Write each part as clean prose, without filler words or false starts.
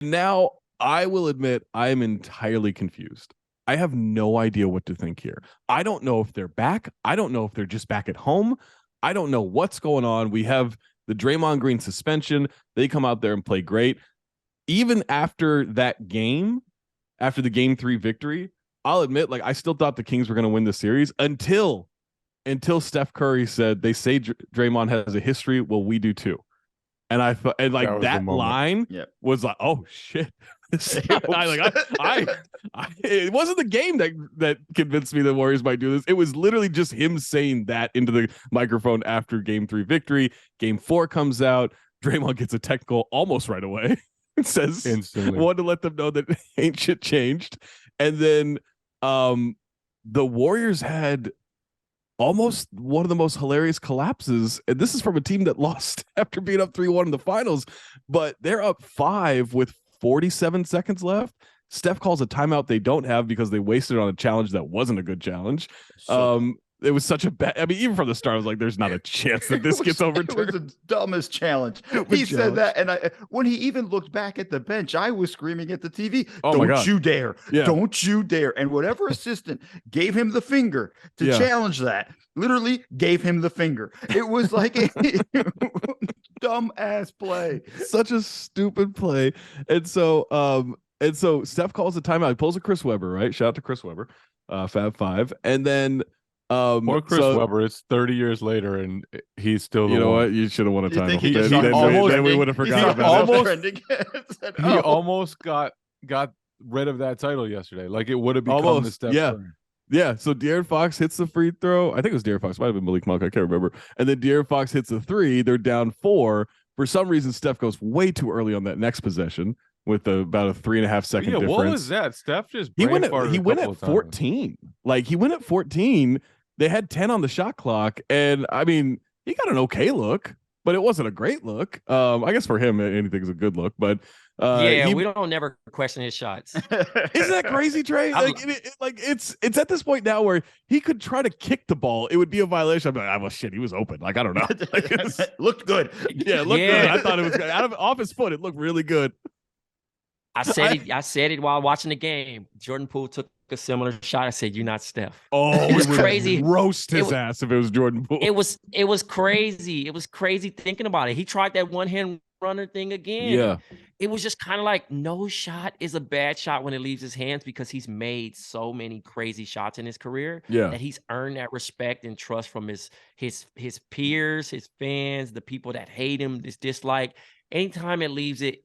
now I will admit I am entirely confused. I have no idea what to think here. I don't know if they're back. I don't know if they're just back at home. I don't know what's going on. We have the Draymond Green suspension. They come out there and play great. Even after that game, after the game 3 victory, I'll admit, like, I still thought the Kings were going to win the series until Steph Curry said, they say Draymond has a history. Well, we do too. And I thought, and like that line was like, oh shit. It wasn't the game that convinced me the Warriors might do this. It was literally just him saying that into the microphone after game 3 victory. Game 4 comes out. Draymond gets a technical almost right away. It says instantly. Wanted to let them know that ain't shit changed. And then the Warriors had almost one of the most hilarious collapses. And this is from a team that lost after being up 3-1 in the finals, but they're up 5 with 47 seconds left. Steph calls a timeout they don't have because they wasted it on a challenge that wasn't a good challenge. It was such a bad. I mean, even from the start, I was like, "There's not a chance that this gets overturned." It was the dumbest challenge. He said that, and when he even looked back at the bench, I was screaming at the TV, "Don't you dare! Yeah. Don't you dare!" And whatever assistant gave him the finger to challenge that, literally gave him the finger. It was like a dumb ass play, such a stupid play. And so Steph calls a timeout. He pulls a Chris Webber, right? Shout out to Chris Webber, Fab Five, and then. Or Chris Webber. It's 30 years later, and he's still. You know what? You should have won a title. Then we would have forgotten about it. He almost got rid of that title yesterday. Like it would have become the step. Yeah. So De'Aaron Fox hits the free throw. I think it was De'Aaron Fox. Might have been Malik Monk. I can't remember. And then De'Aaron Fox hits a 3. They're down 4. For some reason, Steph goes way too early on that next possession with about a 3.5 second difference. What was that? Steph just he went at 14. Like he went at 14. They had 10 on the shot clock, and I mean, he got an okay look, but it wasn't a great look. I guess for him, anything's a good look, but we don't never question his shots. Isn't that crazy, Trey? It's at this point now where he could try to kick the ball. It would be a violation. I'm like, well, shit, he was open. Like, I don't know. Like, looked good. Yeah, looked good. I thought it was off his foot. It looked really good. I said it while watching the game. Jordan Poole took a similar shot. I said, "You're not Steph." Oh, it was crazy. Roast his ass if it was Jordan Poole. It was crazy. It was crazy thinking about it. He tried that one hand runner thing again. Yeah. It was just kind of like no shot is a bad shot when it leaves his hands because he's made so many crazy shots in his career that he's earned that respect and trust from his peers, his fans, the people that hate him, dislike. Anytime it leaves it,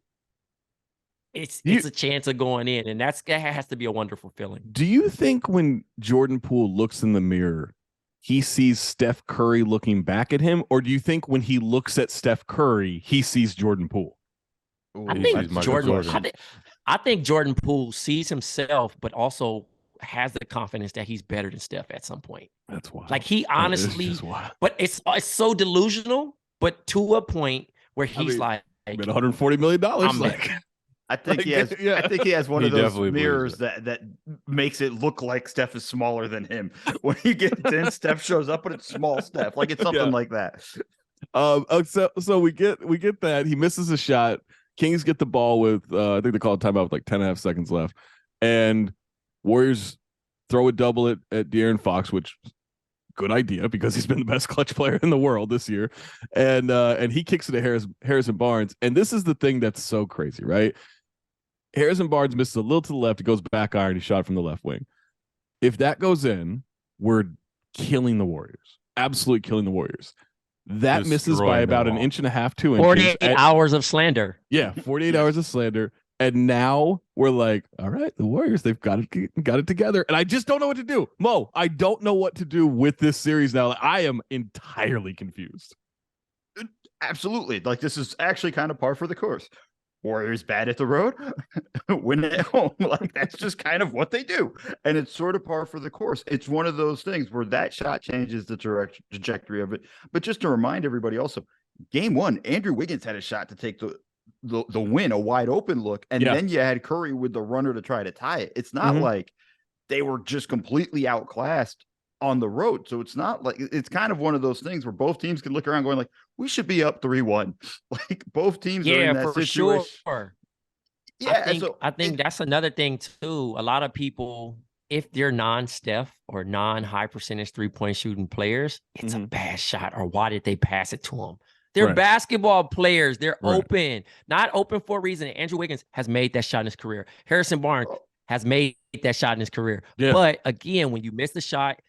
it's a chance of going in, and that has to be a wonderful feeling. Do you think when Jordan Poole looks in the mirror, he sees Steph Curry looking back at him, or do you think when he looks at Steph Curry, he sees Jordan Poole? I think Jordan Poole sees himself, but also has the confidence that he's better than Steph at some point. That's wild. Like he honestly, but it's so delusional, but to a point where he's like $140 million. I'm like. I think he has. Yeah. I think he has one of those mirrors that makes it look like Steph is smaller than him. When he gets in, Steph shows up, but it's small Steph. Like it's something like that. So we get that he misses a shot. Kings get the ball with I think they call it timeout with like 10.5 seconds left, and Warriors throw a double at De'Aaron Fox, which good idea because he's been the best clutch player in the world this year, and he kicks it to Harrison Barnes. And this is the thing that's so crazy, right? Harrison Barnes misses a little to the left. It goes back iron. He shot from the left wing. If that goes in, we're killing the Warriors. Absolutely killing the Warriors. That misses by about an inch and a half, 2 inches. 48 hours of slander. Yeah, 48 hours of slander. And now we're like, all right, the Warriors, they've got it together. And I just don't know what to do. Mo, I don't know what to do with this series now. I am entirely confused. Absolutely. Like this is actually kind of par for the course. Warriors bad at the road, win at home. Like that's just kind of what they do. And it's sort of par for the course. It's one of those things where that shot changes the trajectory of it. But just to remind everybody also, game 1, Andrew Wiggins had a shot to take the win, a wide open look. And then you had Curry with the runner to try to tie it. It's not like they were just completely outclassed on the road. So it's not like it's kind of one of those things where both teams can look around going like, we should be up 3-1. Like both teams are in that situation. Sure. Yeah, I think that's another thing too. A lot of people, if they're non-Steph or non-high percentage 3-point shooting players, it's a bad shot. Or why did they pass it to them? They're basketball players. They're open, not open for a reason. Andrew Wiggins has made that shot in his career. Harrison Barnes has made that shot in his career. Yeah. But again, when you miss the shot,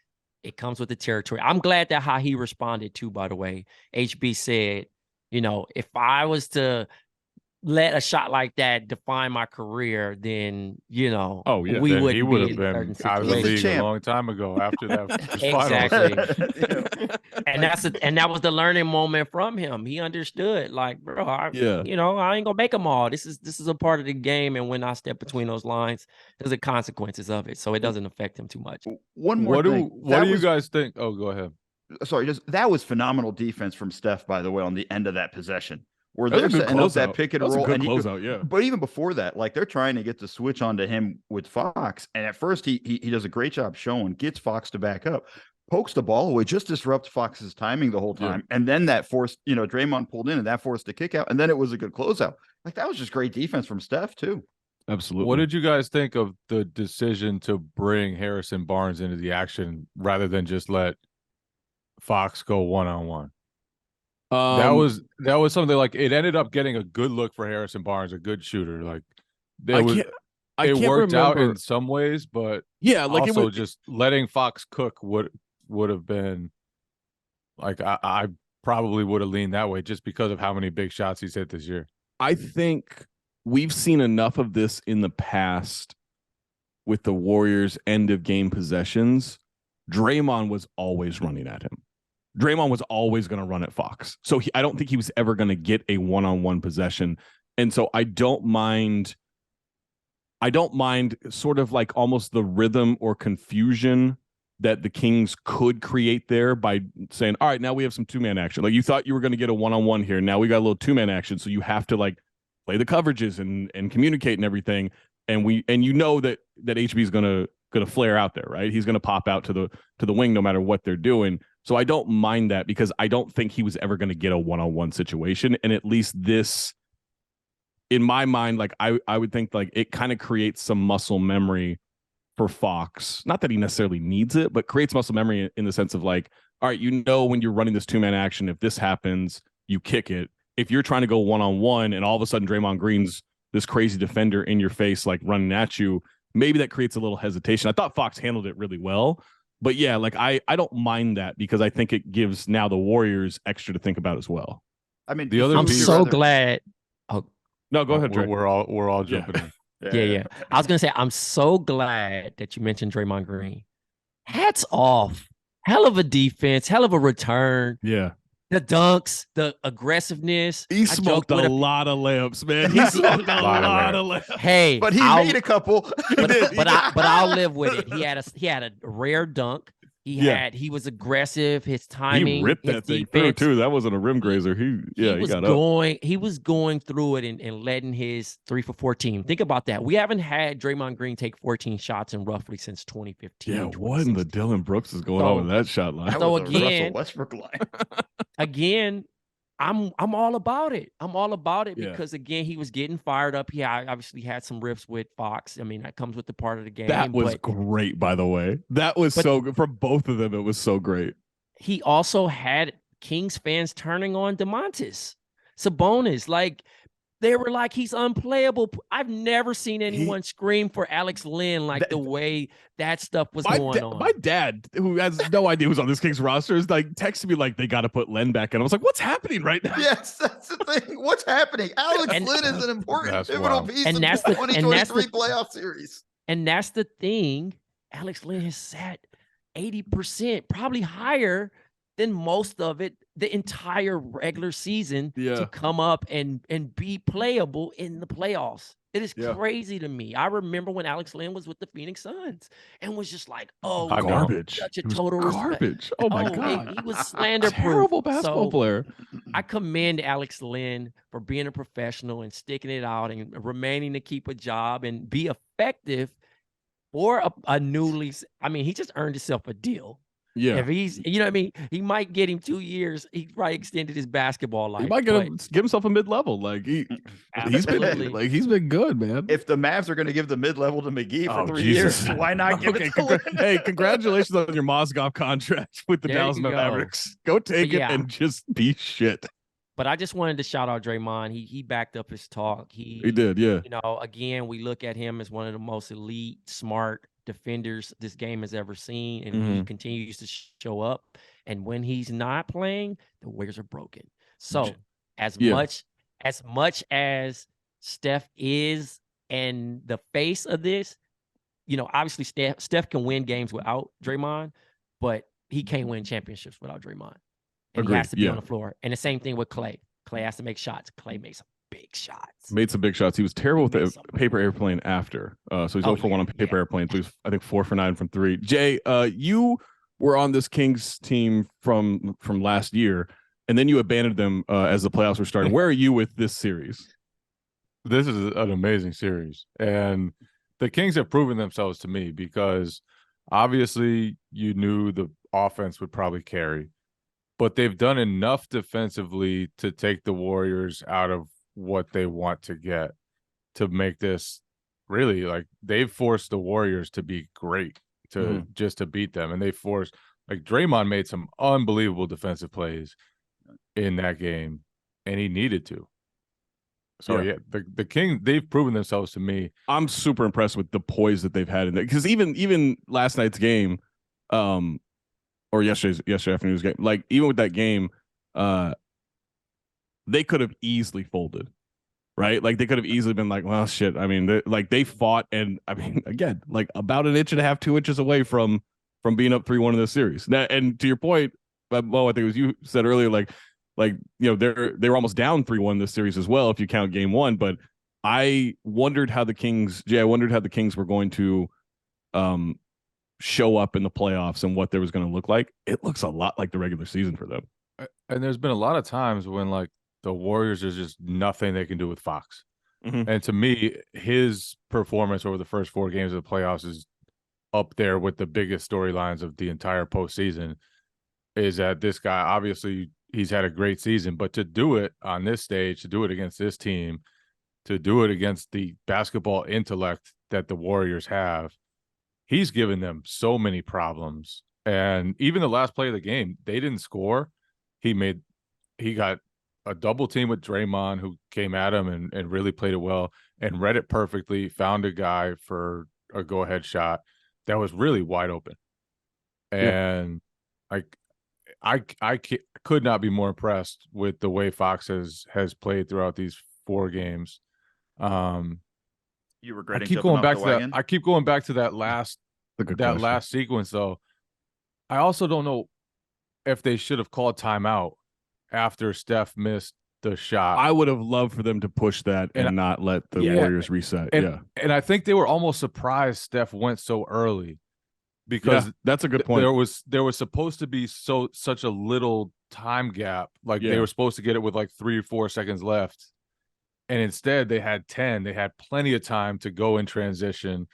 it comes with the territory. I'm glad that how he responded too, by the way. HB said, you know, if I was to let a shot like that define my career, then, you know, we would have been out of the league a long time ago after that. Exactly. and that was the learning moment from him. He understood, like, bro, you know, I ain't gonna make them all. This is a part of the game, and when I step between those lines, there's the consequences of it, so it doesn't affect him too much. One more thing. What do you guys think? Oh, go ahead. Sorry, that was phenomenal defense from Steph, by the way, on the end of that possession. Where they're setting up that pick and roll, and but even before that, like they're trying to get the switch onto him with Fox, and at first he does a great job showing, gets Fox to back up, pokes the ball away, just disrupts Fox's timing the whole time, and then that forced, you know, Draymond pulled in, and that forced the kick out, and then it was a good closeout. Like that was just great defense from Steph too. Absolutely. What did you guys think of the decision to bring Harrison Barnes into the action rather than just let Fox go one-on-one? That was something like it ended up getting a good look for Harrison Barnes, a good shooter. Like it worked out in some ways, but like also just letting Fox cook would have been like I probably would have leaned that way just because of how many big shots he's hit this year. I think we've seen enough of this in the past with the Warriors' end of game possessions. Draymond was always running at him. Draymond was always going to run at Fox. So I don't think he was ever going to get a one-on-one possession. And so I don't mind sort of like almost the rhythm or confusion that the Kings could create there by saying, all right, now we have some two-man action. Like you thought you were going to get a one-on-one here. Now we got a little two-man action. So you have to like play the coverages and communicate and everything. And you know that HB is going to flare out there, right? He's going to pop out to the wing no matter what they're doing. So I don't mind that because I don't think he was ever going to get a one-on-one situation. And at least this, in my mind, like I would think like it kind of creates some muscle memory for Fox. Not that he necessarily needs it, but creates muscle memory in the sense of like, all right, you know, when you're running this two-man action, if this happens, you kick it. If you're trying to go one-on-one and all of a sudden Draymond Green's this crazy defender in your face, like running at you, maybe that creates a little hesitation. I thought Fox handled it really well. But yeah, like I don't mind that because I think it gives now the Warriors extra to think about as well. I mean, the other I'm so glad. Oh no, go ahead, Dre. We're all jumping in. Yeah. I was gonna say I'm so glad that you mentioned Draymond Green. Hats off. Hell of a defense, hell of a return. Yeah. The dunks, the aggressiveness. He smoked a lot of layups, man. He smoked a lot of layups. Hey, but he made a couple. But I'll live with it. He had a rare dunk. He was aggressive. His timing. He ripped that thing through too. That wasn't a rim grazer. He got up. He was going through it and letting his 3 for 14. Think about that. We haven't had Draymond Green take 14 shots in roughly since 2015. Yeah, what in the Dylan Brooks is going on with that shot line? So again, Russell Westbrook line. Again, I'm all about it. I'm all about it because again, he was getting fired up. He obviously had some riffs with Fox. I mean, that comes with the part of the game. That was great, by the way. That was so good for both of them. It was so great. He also had Kings fans turning on Domantas Sabonis. Like they were like, he's unplayable. I've never seen anyone scream for Alex Len like the way that stuff was going on. My dad, who has no idea who's on this Kings roster, is like texting me like they got to put Len back in. I was like, what's happening right now? Yes, that's the thing. What's happening? Alex Len is an important pivotal piece of the 2023 playoff series. And that's the thing. Alex Len has sat 80%, probably higher than most of it, the entire regular season to come up and be playable in the playoffs. It is crazy to me. I remember when Alex Len was with the Phoenix Suns and was just like, oh, garbage. Such a total garbage. Oh my God. He was slander proof. Terrible basketball player. I commend Alex Len for being a professional and sticking it out and remaining to keep a job and be effective for a newly, I mean, he just earned himself a deal. Yeah. If he's, you know what I mean? He might get him 2 years. He probably extended his basketball life. He might give himself a mid-level. Like he's been good, man. If the Mavs are going to give the mid-level to McGee for 3 Jesus. years, why not give it to Hey, congratulations on your Mozgov contract with the Dallas Mavericks. Go take it and just be shit. But I just wanted to shout out Draymond. He backed up his talk. He did, yeah. You know, again, we look at him as one of the most elite, smart defenders this game has ever seen, and he continues to show up. And when he's not playing, the Warriors are broken. So as much as Steph is and the face of this, you know, obviously Steph can win games without Draymond, but he can't win championships without Draymond. And he has to be on the floor. And the same thing with Clay. Clay has to make shots. Clay makes big shots. Made some big shots. He was terrible with the paper airplane after. So he's 0 for 1 on paper airplane. So he's, I think, 4 for 9 from 3. Jay, you were on this Kings team from last year, and then you abandoned them as the playoffs were starting. Where are you with this series? This is an amazing series. And the Kings have proven themselves to me because obviously you knew the offense would probably carry, but they've done enough defensively to take the Warriors out of what they want to get to make this really, like, they've forced the Warriors to be great to just to beat them. And they forced, like, Draymond made some unbelievable defensive plays in that game, and he needed to. So the Kings, they've proven themselves to me. I'm super impressed with the poise that they've had in there, because even last night's game, or yesterday afternoon's game, like, even with that game, they could have easily folded, right? Like, they could have easily been like, well, shit. I mean, they fought, and I mean, again, like, about an inch and a half, 2 inches away from being up 3-1 in this series. Now, and to your point, Mo, I think it was you said earlier, like, you know, they were almost down 3-1 this series as well, if you count game 1. But I wondered how the Kings were going to show up in the playoffs and what there was going to look like. It looks a lot like the regular season for them. And there's been a lot of times when, like, the Warriors, there's just nothing they can do with Fox. And to me, his performance over the first 4 games of the playoffs is up there with the biggest storylines of the entire postseason. Is that this guy, obviously, he's had a great season, but to do it on this stage, to do it against this team, to do it against the basketball intellect that the Warriors have, he's given them so many problems. And even the last play of the game, they didn't score. He got a double team with Draymond, who came at him and really played it well and read it perfectly, found a guy for a go-ahead shot that was really wide open. And I could not be more impressed with the way Fox has played throughout these 4 games. You regretting? I keep going back to that. I keep going back to that last sequence, though. I also don't know if they should have called timeout after Steph missed the shot. I would have loved for them to push that and not let the Warriors reset. And I think they were almost surprised Steph went so early, because that's a good point. There was supposed to be such a little time gap. Like, they were supposed to get it with like 3 or 4 seconds left. And instead they had 10. They had plenty of time to go in transition.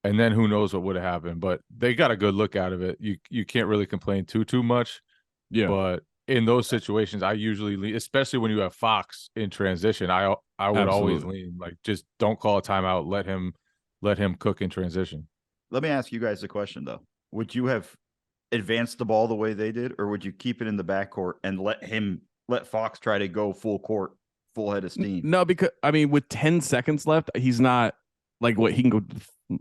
And then who knows what would have happened. But they got a good look out of it. You can't really complain too much. Yeah. But in those situations, I usually lean, especially when you have Fox in transition, I would always lean, like, just don't call a timeout. Let him cook in transition. Let me ask you guys a question, though. Would you have advanced the ball the way they did, or would you keep it in the backcourt and let Fox try to go full court, full head of steam? No, because, I mean, with 10 seconds left, he's not like, what, he can go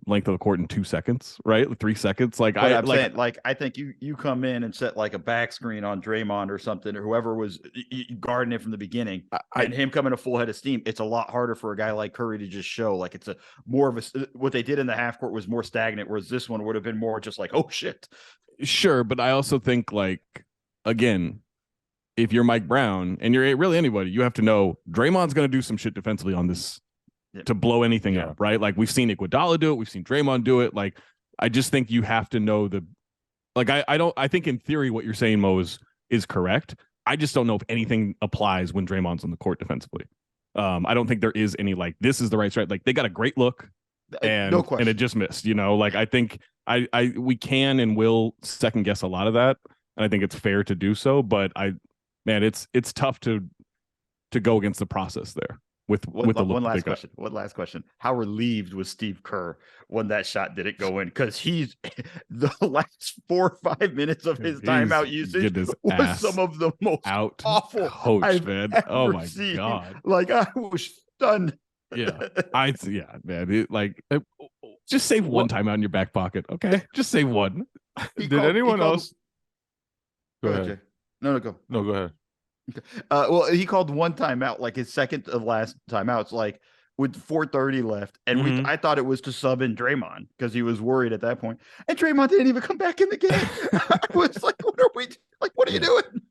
length of the court in 2 seconds, right? 3 seconds. Like, I'm saying, like, I think you come in and set like a back screen on Draymond or something, or whoever was guarding it from the beginning, and him coming a full head of steam. It's a lot harder for a guy like Curry to just show. Like, it's more of a, what they did in the half court was more stagnant, whereas this one would have been more just like, oh shit. Sure, but I also think, like, again, if you're Mike Brown and you're really anybody, you have to know Draymond's going to do some shit defensively on this to blow anything up, right? Like, we've seen Iguodala do it, we've seen Draymond do it. Like, I just think you have to know I think in theory what you're saying, Mo, is correct. I just don't know if anything applies when Draymond's on the court defensively. I don't think there is any, like, this is the right strat. Like, they got a great look. and no question. and it just missed. Like I think we can and will second guess a lot of that, and I think it's fair to do so. But it's tough to go against the process there with one last question. One last question. How relieved was Steve Kerr when that shot didn't go in? Because he's the last 4 or 5 minutes of his timeout usage was some of the most awful coach, I've man. ever Oh my seen. God. Like I was stunned. Yeah, man. Just save one timeout in your back pocket, okay? Just save one. Did anyone else? Go ahead, Jay. No, go. No, go ahead. Well, he called one timeout, like his second to last timeouts, like with 4:30 left, and I thought it was to sub in Draymond because he was worried at that point, and Draymond didn't even come back in the game. I was like, "What are we? Like, what are you doing?"